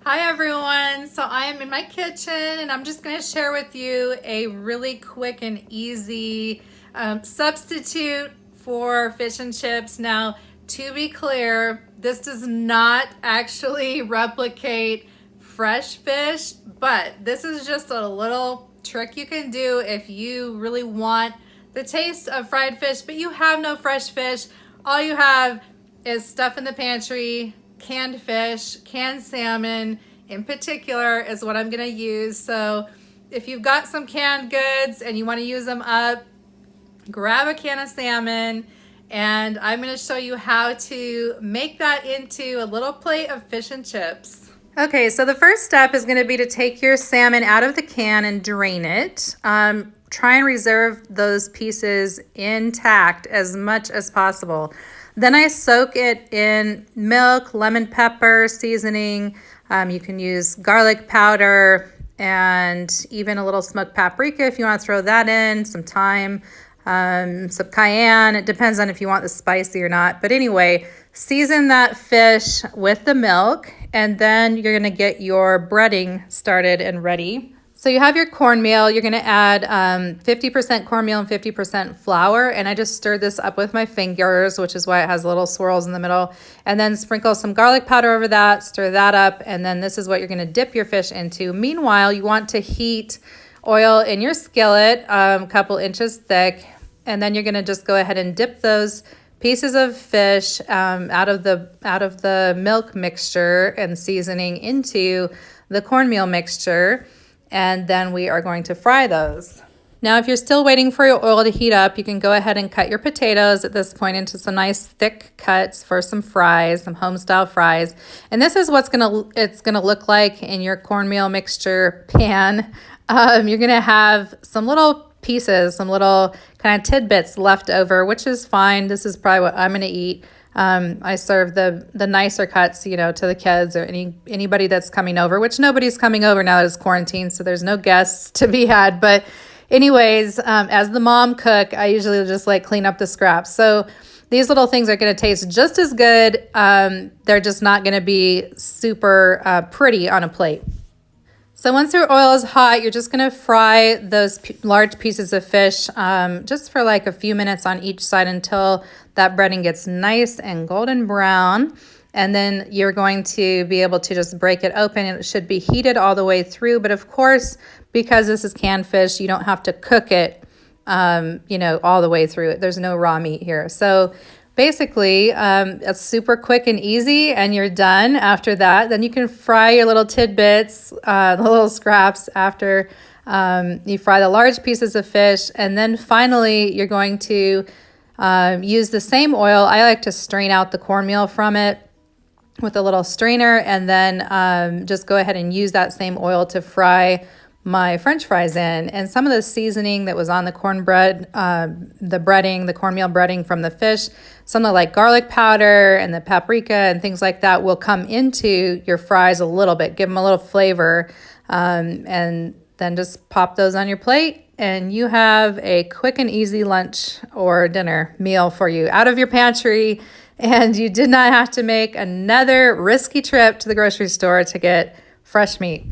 Hi everyone, so I am in my kitchen and I'm just going to share with you a really quick and easy substitute for fish and chips. Now, to be clear, this does not actually replicate fresh fish, but this is just a little trick you can do if you really want the taste of fried fish, but you have no fresh fish. All you have is stuff in the pantry. Canned fish, canned salmon in particular is what I'm gonna use. So if you've got some canned goods and you wanna use them up, grab a can of salmon and I'm gonna show you how to make that into a little plate of fish and chips. Okay, so the first step is gonna be to take your salmon out of the can and drain it. Try and reserve those pieces intact as much as possible. Then I soak it in milk, lemon pepper, seasoning. You can use garlic powder and even a little smoked paprika if you want to throw that in, some thyme, some cayenne. It depends on if you want the spicy or not. But anyway, season that fish with the milk and then you're gonna get your breading started and ready. So you have your cornmeal, you're gonna add 50% cornmeal and 50% flour, and I just stirred this up with my fingers, which is why it has little swirls in the middle, and then sprinkle some garlic powder over that, stir that up, and then this is what you're gonna dip your fish into. Meanwhile, you want to heat oil in your skillet, a couple inches thick, and then you're gonna just go ahead and dip those pieces of fish out of the milk mixture and seasoning into the cornmeal mixture. And then we are going to fry those. Now, if you're still waiting for your oil to heat up, you can go ahead and cut your potatoes at this point into some nice thick cuts for some fries, some home-style fries. And this is what it's gonna look like in your cornmeal mixture pan. You're gonna have some little pieces, some little kind of tidbits left over, which is fine. This is probably what I'm gonna eat. I serve the nicer cuts, to the kids or anybody that's coming over, which nobody's coming over now that it's quarantine, so there's no guests to be had. But anyways, as the mom cook, I usually just clean up the scraps. So these little things are going to taste just as good. They're just not going to be super pretty on a plate. So once your oil is hot, you're just going to fry those large pieces of fish just for a few minutes on each side until that breading gets nice and golden brown. And then you're going to be able to just break it open. It should be heated all the way through. But of course, because this is canned fish, you don't have to cook it, all the way through it. There's no raw meat here. So basically, it's super quick and easy and you're done after that. Then you can fry your little tidbits, the little scraps after you fry the large pieces of fish. And then finally, you're going to use the same oil. I like to strain out the cornmeal from it with a little strainer and then just go ahead and use that same oil to fry my French fries in. And some of the seasoning that was on the cornbread, the cornmeal breading from the fish, something like garlic powder and the paprika and things like that will come into your fries a little bit, give them a little flavor, and then just pop those on your plate and you have a quick and easy lunch or dinner meal for you out of your pantry, and you did not have to make another risky trip to the grocery store to get fresh meat.